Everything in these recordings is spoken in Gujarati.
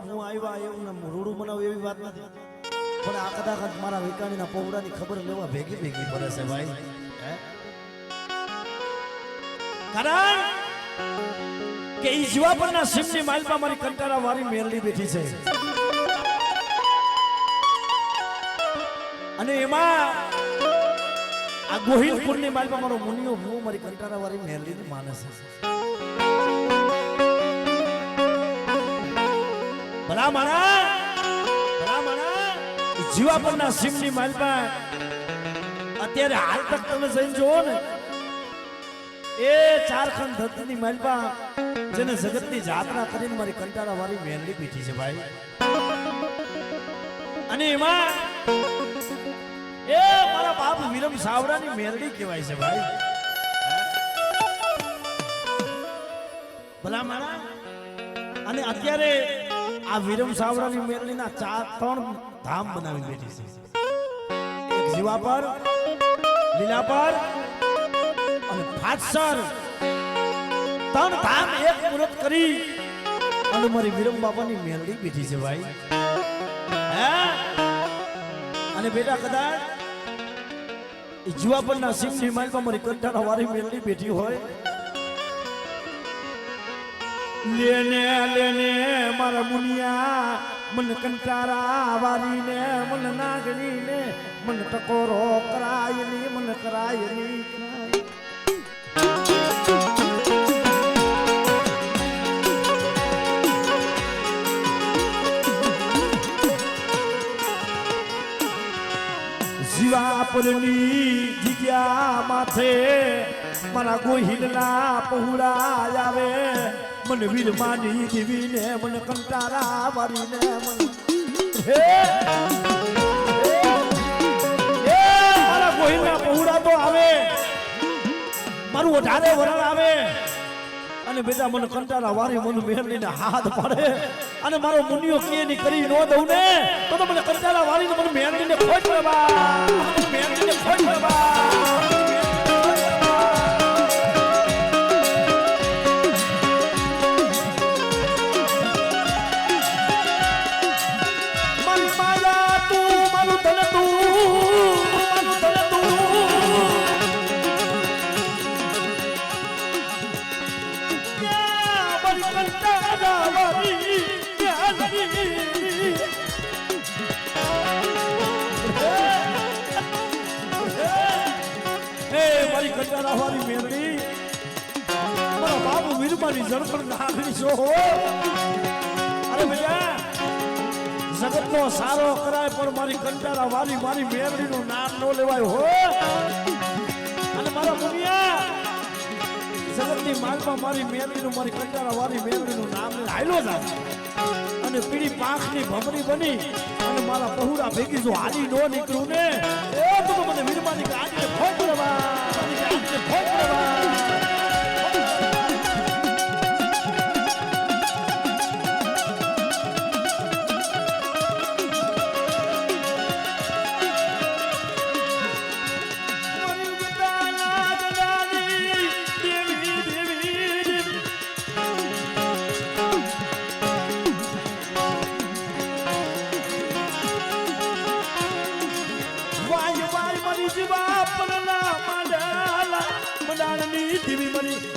હું આવ્યા એવું ને રૂડું બનાવું એવી વાત નથી, પણ આ કદાચ મારા વિકાણીના પૌડાની ખબર લેવા ભેગી ભેગી પડે છે ભાઈ. કારણ કે ઈ જીવાપરના સિમની માલમાં મારી કંટારા વાળી મેરડી બેઠી છે, અને એમાં આ ગોહિલપુરની માલમાં મારો મુનિયો હું મારી કંટારા વાળી મેરડીને માને છે. જીવાપરના સિમની માલમાં અત્યારે હાલ તક તમે જઈને જોવો ને, એ ચારખંડ ધરતીની માલમાં જેને જગતની જાત્રા કરીને મારી કંટાળા વાળી મેરડી બેઠી છે ભાઈ. અને એમાં એ મારા બાપ વિરમ સાવડાની મેરડી કહેવાય છે ભાઈ. ભલા મારા અને અત્યારે આ વિરમ સાવડાની મેરડીના 3 ધામ બનાવી બેઠી છે. એક જીવાપર, લીલાપર અને ફાટસર, 3 ધામ એક મુહૂર્ત કરી અને મારી વિરમ બાપાની મેરડી બેઠી છે ભાઈ. અને બેટા કદાચ જીવાપરના સિંહની માલમાં મારી કંટાળા વાળી મેરડી બેઠી હોય, લેને લેને મારા મુનિયા મન કંટારા વારીને મન નાગણીને મન ટકોરો કરાયની મન કરાયની જીવાપરની જગ્યા માથે મારા ગોહિલના પહોળા આવે, મન વીરમાની દેવીને મન કંટારા વારીને મન હે મારા ગોહિલના પહોળા તો આવે, મારું 18 વરણ આવે, અને બેટા મને કંટારા વારી મન મેરડીને હાથ પાડે અને મારો મુનિયો કે ની કરી નો દઉં ને તો મને કંટારા વારીને મને મેરડીને ખોટ પડવા, મેરડીને ખોટ પડવા. કંટારા વાળી મેરડી મારા બાબુ વીરમાની જળપણ નાગરી છો. અરે ભૈયા જગતનો સારો કરાય પણ મારી કંટારા વાળી મારી મેરડીનું નામ ન લેવાય હો. અને મારા મુનિયા જગતની માલમાં મારી મેરડીનું મારી કંટારા વાળી મેરડીનું નામ લઈને હાલ્યો જાય અને પીળી પાંખની ભમરી બની અને મારા પહોળા ભેગી જો હાલી નો નીકળું ને એ તો મને વીરમાની ગાડીને ફોટ લેવા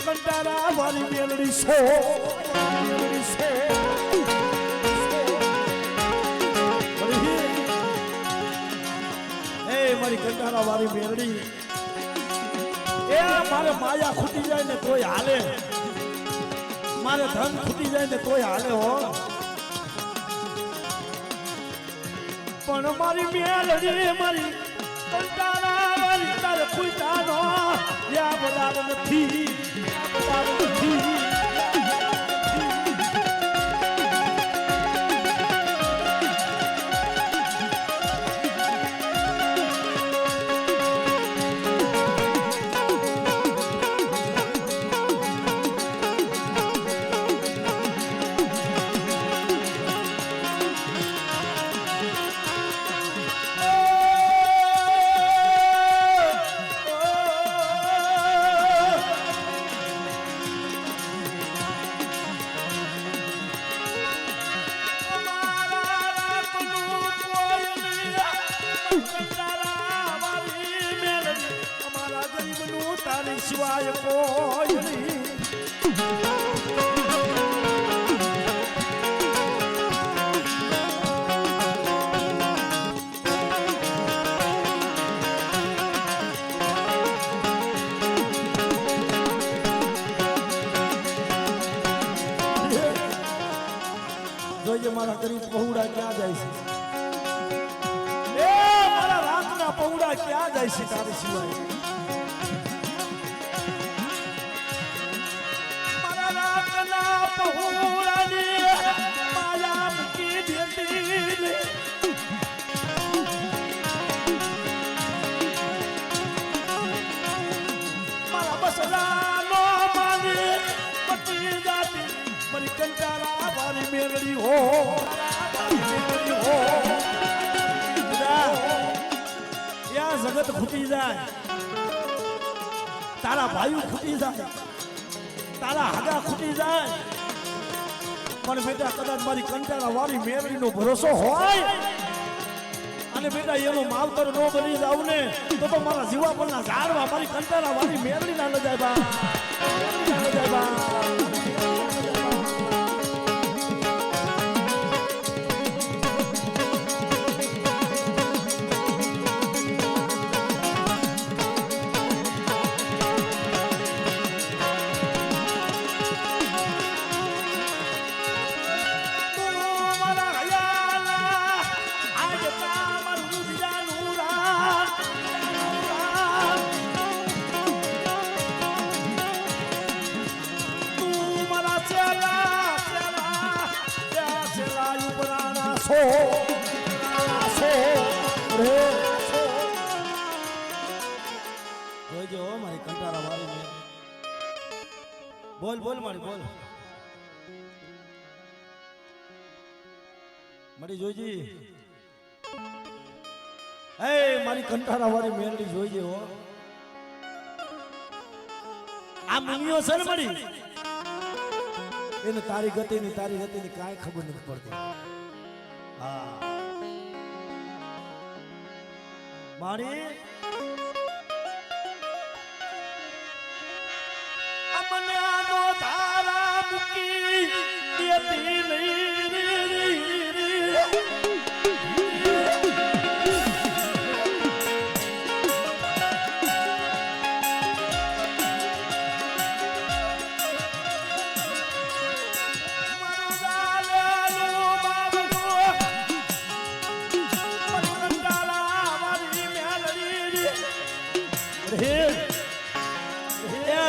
કંટારા વાળી મેરડી છો. મારી કંટારા વાળી મેરડી એ મારે માયા ખૂટી જાય ને તોય હાલે, મારે ધન ખૂટી જાય ને તોય હાલે હો, પણ મારી મેરડી મારી કંટારા વાળી તારે પૂછાનો યા બદાર નથી. સિવાય કોઈ નહીં. જોઈએ મારા ગરીબ પહોળા ક્યાં જાય છે, એ મારા રાતના પહોળા ક્યાં જાય છે તારી સિવાય. મારા રાતના પહોળાની માયા મૂકી દેતી, મારા બસરાનો માની પતી જાતી મારી કંટાળા વાળી મેરડી હો, મેરડી હો. ત્યાં જગત ખૂટી જાય, તારા ભાઈઓ ખૂટી જાય, તારા હાગા ખૂટી જાય, પણ બેટા કદાચ મારી કંટાળા વાળી મેરડીનો ભરોસો હોય અને બેટા એનો માવતર ન બની જાવ ને તો મારા જીવા પરના ઝાડવા મારી કંટાળા વાળી મેરડી ના ન જાય બા, ન જાય બા. જોજો મારી કંટાળા વાળી મેં બોલ બોલ મારી બોલ મારી જોઈજી, એ મારી કંટાળા વાળી મેરડી જોઈજે હો. આ મુનિયો છે ને મારી, એને તારી ગતિની કાંઈ ખબર નથી પડતી. હા મારી અમને આનો ધારા મૂકી દેતી નહીં.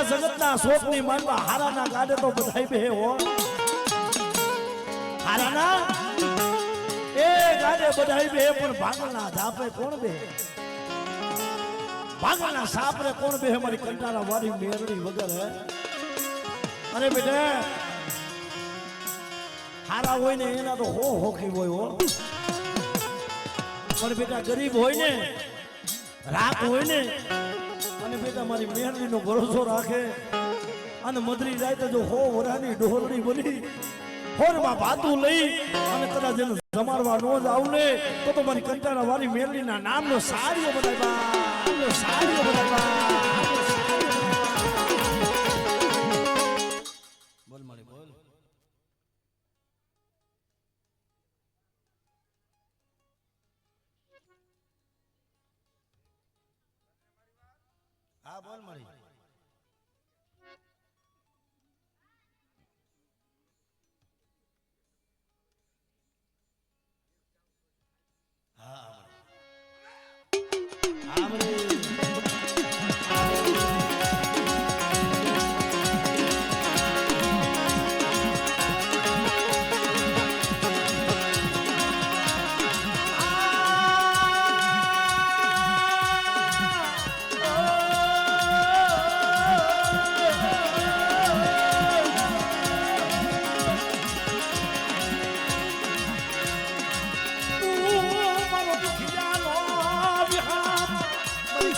જગતના શોકની માનવા હારાના ગાડે તો બધાય બે હો, હારાના એ ગાડે બધાય બે, પણ ભાગલના ધાપે કોણ બે, ભાગલના સાપરે કોણ બે મારી કંટાળા વાળી મેરડી વગર હે. અરે બેટા હારા હોય ને એના તો હો હોખી હોય હો, પણ બેટા ગરીબ હોય ને રાખ હોય ને અને બેટા મારી મેરડીનો ભરોસો રાખે અને મદરી જાય તો જો હો વરાની ડોહરડી બની હોરમાં ભાતું લઈ અને કદાચ એને જમાડવા નો જ આવું ને તો મારી કંટાળા વાળી મેરડીના નામનો સાડીઓ બનાવ્યા, સાડીઓ બનાવ્યા. બોલ મારી બોલ. હા બોલ મારી. હા હા મારી.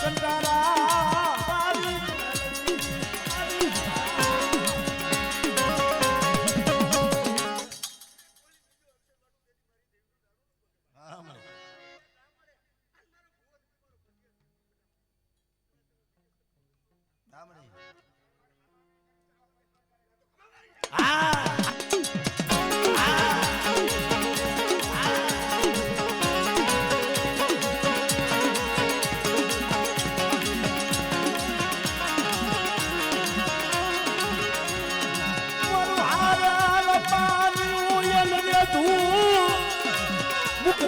Santa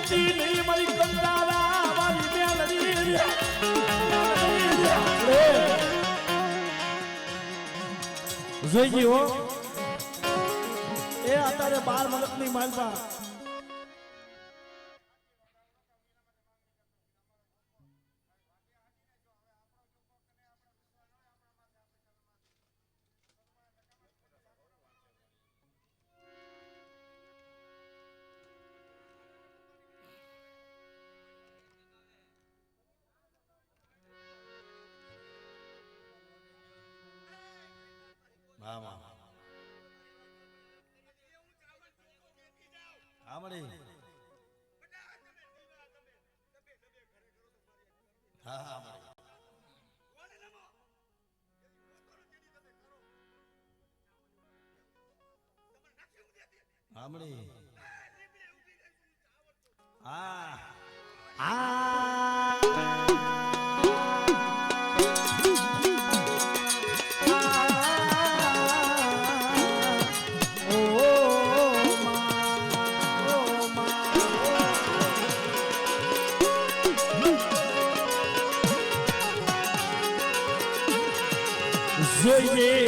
જતી નહીં મારી કંટાળા મારી મેલડી જોઈજી હો એ અત્યારે 12 વર્ષની માલપા જોઈએ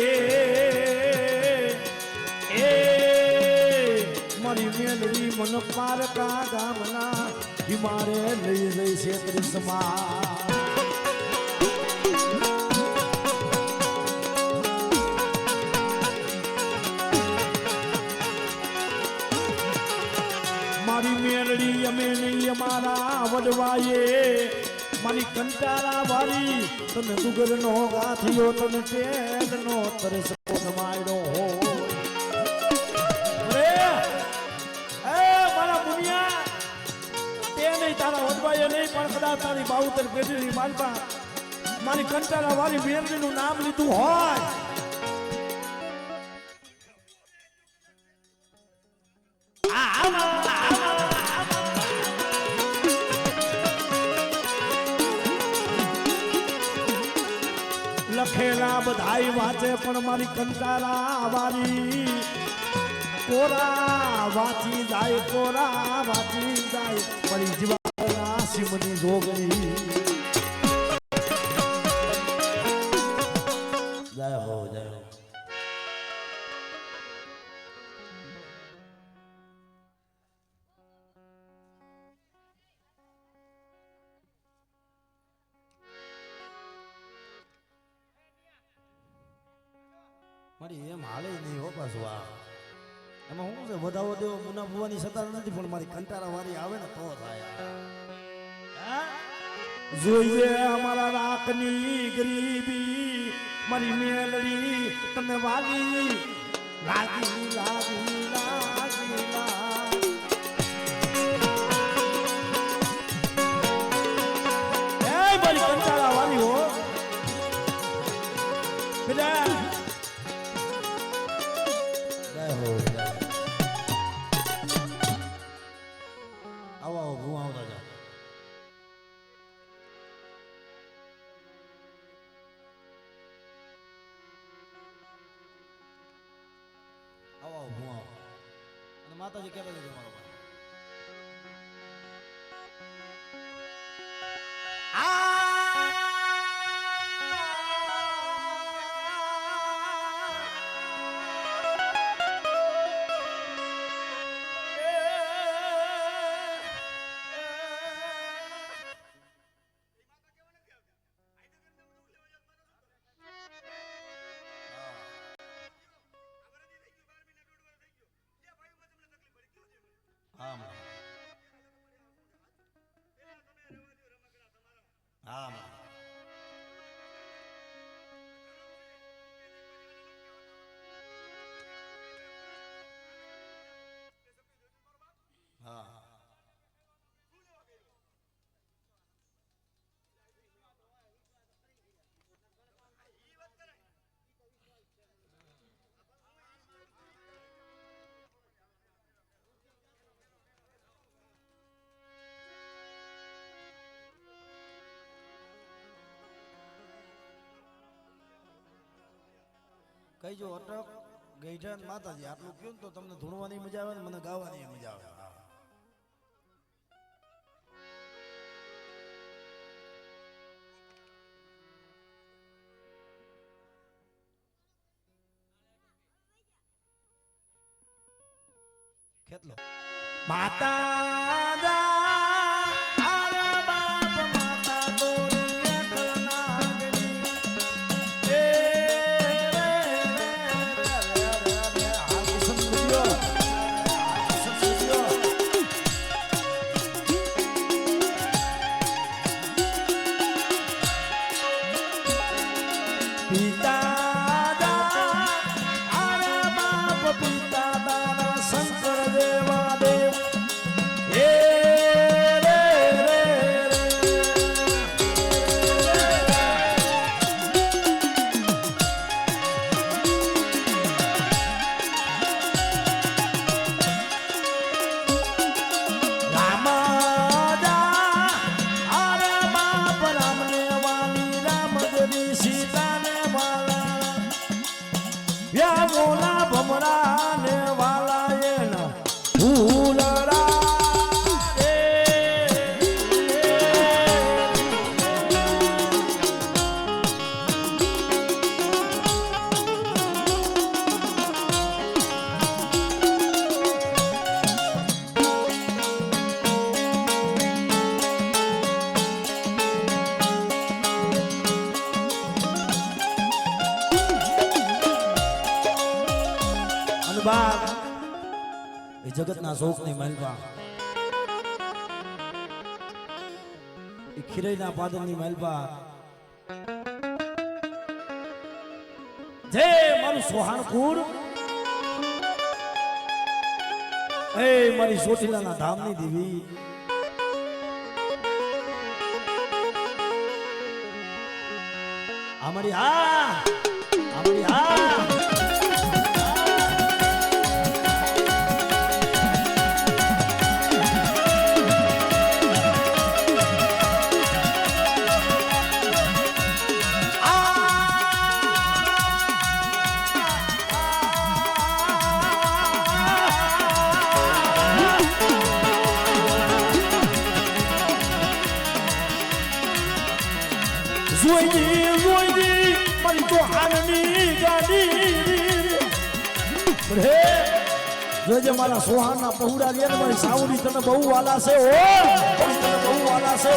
એ મારી મેલડી મન પારકા ગામના હિમારે લઈ જઈ છે ત્રિસમાં મારી મેલડી અમે નહીં અમારા વડવાએ મારી કંટાળા વાળી તને દુગર નો ગાથિયો તને ટેડ નો તરસ માર્યો હોય મારા મુનિયા તે નહીં તારા વડવાએ નહીં પણ કદાચ તારી બાઉતર પેઢીની માલપા મારી કંટાળા વાળી મેલડી નું નામ લીધું હોય લખેલા બધાય વાંચે પણ મારી કંટાળા વાળી કોરા વાંચી જાય મારી જીવાના સિમની જોગણી જય હો મારી એમ હાલે નહીં હો પાછું આ એમાં શું છે વધાવો દેવો મુના ભુવાની સત્તા નથી પણ મારી કંટાળા વાળી આવે ને તો થાય જોઈએ અમારા રાખની ગરીબી મારી મેલડી તમે વાલી લાગી મારી કંટાળા વાળી હો બેટા માતાજી કહેતા જજો મારો કઈ જો અટક ગઈઢાન માતાજી આટલું કહ્યું તો તમને ધૂણવાની મજા આવે ને મને ગાવાની મજા આવે કેટલો માતા જા આરા બાપ માતા તોરી એકલનાગની એ જગતના શોકની માલપા એ ખીરઈના પાદરની માલપા જે મારું સોહાણપુર એ મારી સોટીલાના ધામની દેવી અમારી હા જોઈજી મારી તો હારની ગાડી રે જોજે મારા સોહાના પહુડા રે મારી સાવડી તને બહુ વાલા છે તને બહુ વાલા છે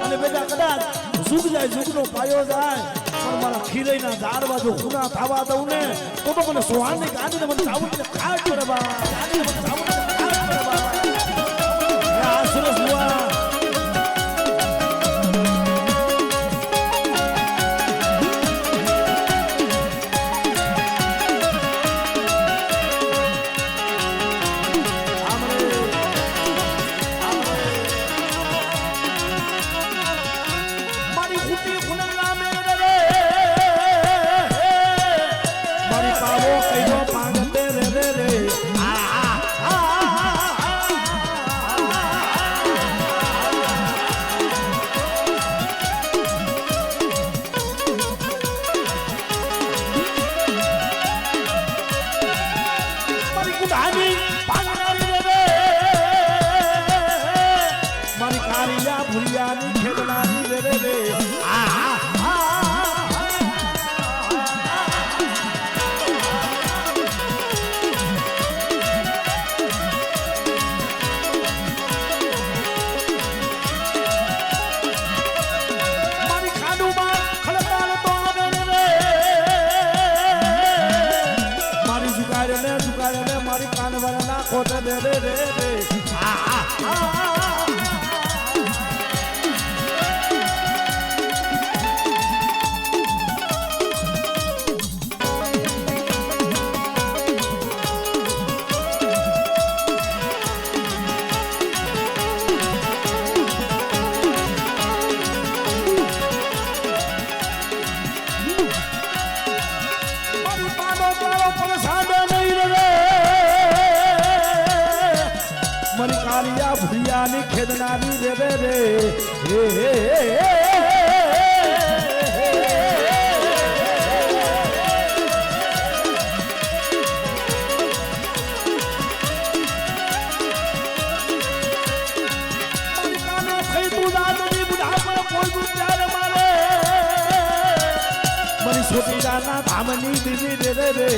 અને બેટા કદાચ ઝુક જાય ઝુકનો પાયો જાય પણ મારા ખીરઈના ઝાડવા જો ખૂણા થવા દઉં ને તો મને સોહાની ગાડીને મને સાવડીને ખાટ કરે બા ગાડીને મને સાવડીને ખાટ કરે બા આ સુરસ હુઆ ભૂલિયાની ખેદનારી રે રે છોટીલાના ધામની દીદી રે રે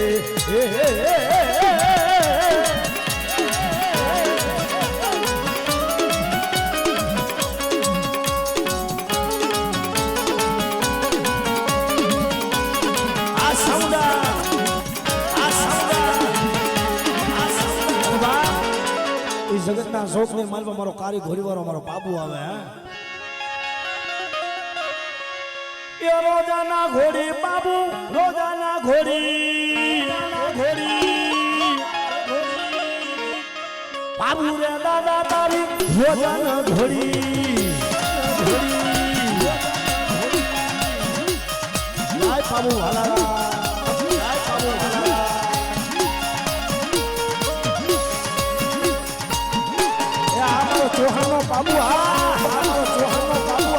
જગતના શોખની માલમાં મારો કારી ઘોડીવાળો મારો બાબુ આવે હે એ રોજાના ઘોડી બાબુ રોજાના ઘોડી બાબુ રે દાદા તારી રોજાના ઘોડી લાય બાબુ હાલા ચૌહાણનો બાબુ ચૌહાણનો બાબુ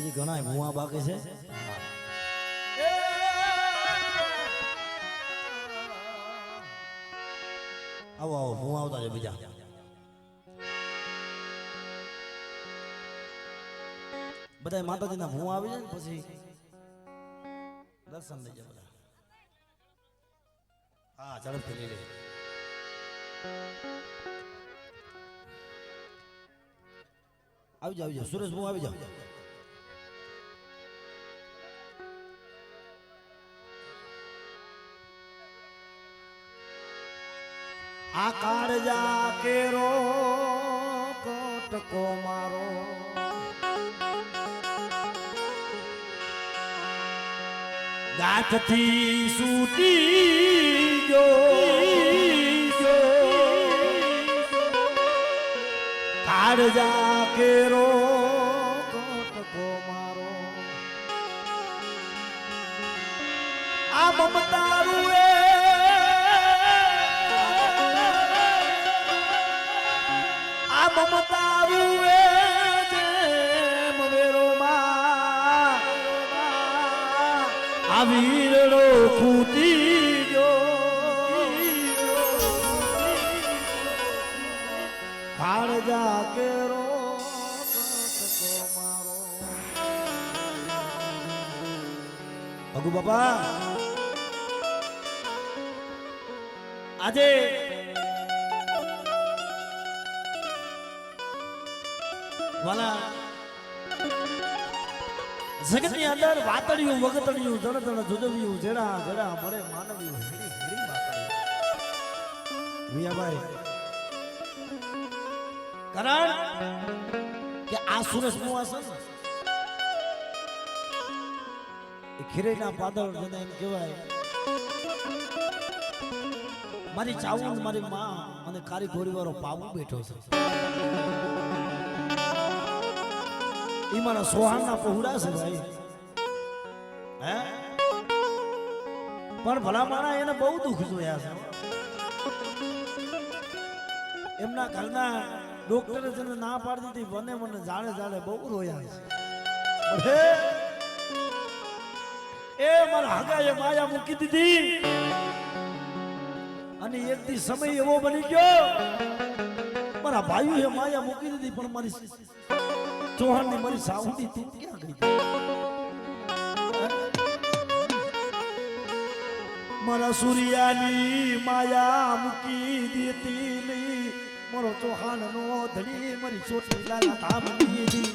હજી ઘણા ભૂવા બાકી છે આવો આવો ભૂવા આવતા છે બીજા બધા માતાજીના ભૂવા આવી જાય ને પછી દર્શન લઈ જાય બધા હા ઝડપથી લઈ લે આવી જાવ સુરેશ હું આવી જાવ આ કાળજા કેરો કોટકો મારો ગાંઠથી સૂટી જો કાળજા કેરો કોટકો મારો આ મમતારું મમતારું જેમ વેરોમાં આ વીરડો ખૂટી ગયો કાળજા કેરો કોટકો મારો ભગુ બાપા આજે વાલા જગતની અંદર વાતળિયું વગતળિયું જણ જણ જુદવ્યું જેડા જેડા મરે માનવ્યું હેડી હેડી વાતળિયું વિયાભાઈ કારણ કે આ સુરસ મુઆસન એ ખીરેના પાદળ જેને એમ કહેવાય મારી ચાવું મારી માં અને કારીગોરી વાળો પાવું બેઠો છે ઈ મારા સોહાણના પહોળા છે ભાઈ હે પણ ભલા મારા એને બહુ દુઃખ જોયા છે એમના ઘરના ડોક્ટરે જેને ના પાડી દીધી મને જાણે જાણે બહુ રોયા છે એ મારા હગાએ માયા મૂકી દીધી અને એક દી સમય એવો બની ગયો મારા ભાઈઓએ માયા મૂકી દીધી પણ મારી ચૌહાણની મારી સાઉદી તું ક્યાં ગઈ મારા સૂર્યાની માયા મૂકી દેતી નહીં મારો ચૌહાણ નો ધણી મારી ચોટી લાલા ધામની દી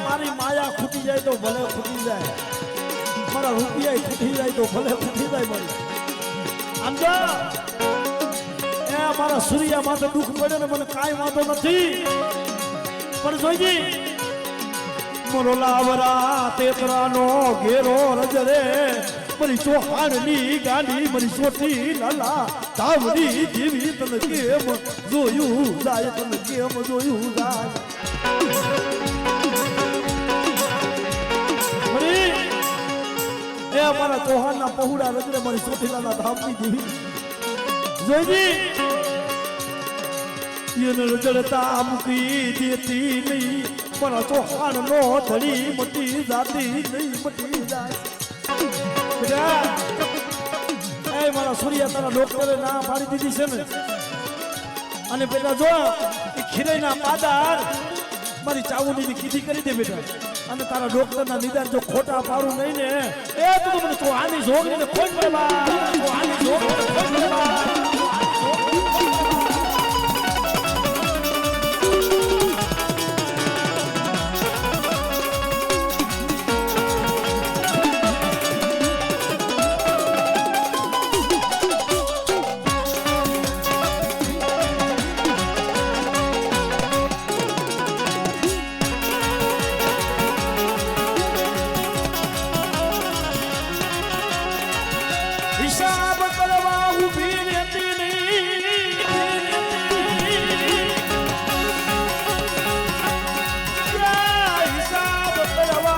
મારી માયા ખૂટી જાય તો ભલે ખૂટી જાય મારા રૂપિયા ખૂટી જાય તો ભલે ખૂટી જાય મારી આમ જો મારા સૂર્યા માથે દુઃખ પડે ને મને કાંઈ વાંધો નથી પણ જોઈજી મોરો લાવરા તેતરાનો ઘેરો રજરે મારી ચૌહાણની ગાડી મારી ચોટી લાલા ધામની દેવી તને કેમ જોયું જાય તને કેમ જોયું જાય એ અમારા ચૌહાણના પહોળા રજરે મારી ચોટી લાલા ધામની દેવી જોઈજી એને રજડતા મૂકી દેતી નહીં પણ ચૌહાણ નો ધડી મટી જાતી નહીં મટી જાય એ મારા સૂર્યા તારા ડોક્ટરે ના પાડી દીધી છે ને અને બેટા જો એ ખીરાઈના પાદાર મારી ચાવુની કીધી કરી દે બેટા અને તારા ડોક્ટરના નિદાન જો ખોટા પાડું નહીં ને એ તું મને ચૌહાણની જોગણીને ખોટ પડવા ચૌહાણની જોગણીને ખોટ પડવા હિસાબ કરવા ઊભી રહેતી નહીં હિસાબ કરવા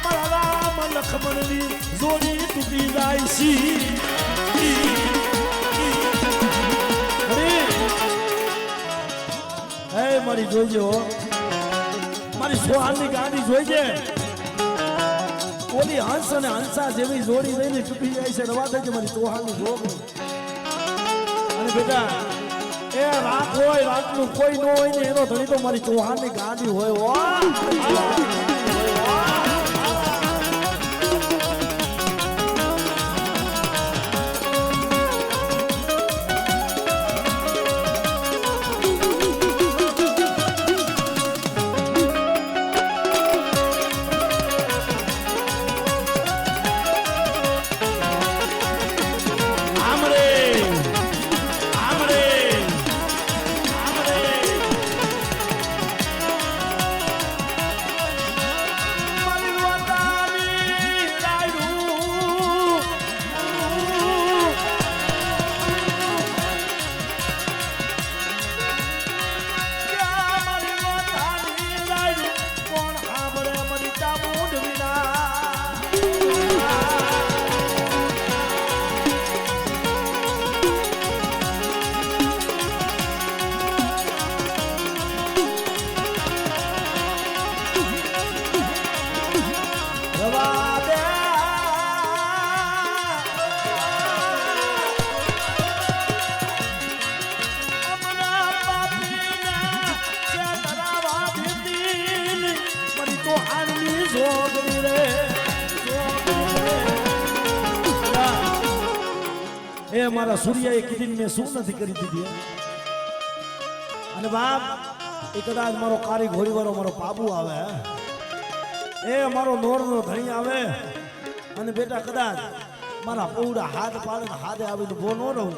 મારા રામ લક્ષ્મણની જોડી તૂટી જાય સી મારી જોઈજો મારી સોહાની ગાડી જોઈજે ઓલી હંસ અને હંસા જેવી જોડી રહીને ચૂકી જાય છે રવા થઈ છે મારી ચૌહાણની જોગણી અને બેટા એ રાત હોય રાતનું કોઈ ન હોય ને એનો ધણી તો મારી ચૌહાણની ગાડી હોય એ મારા સૂર્યાએ કીધી મેં શું નથી કરી દીધી અને બાપ એ કદાચ મારો કારી ઘોડી વાળો મારો પાબુ આવે એ મારો નોરનો ધણી આવે અને બેટા કદાચ મારા પૌડા હાથ પાડે હાથે આવીને ભો ન રહું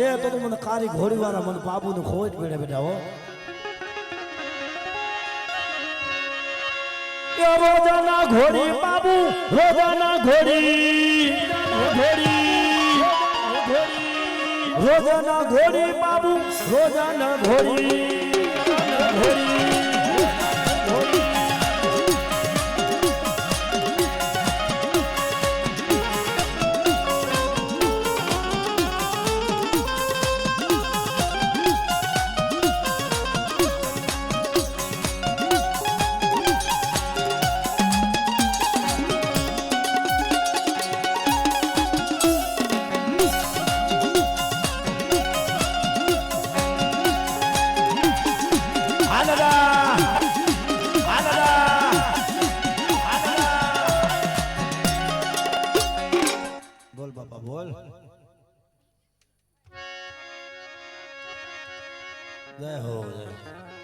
એ તો મને કારી ઘોડી વાળા મને બાબુને ખોટ પડે બેટા હો રોજાના ઘોડી બાબુ રોજાના ઘોડી રોજાના ઘોડી બાબુ રોજાના ઘોડી બાપા બોલ. જય હો જય.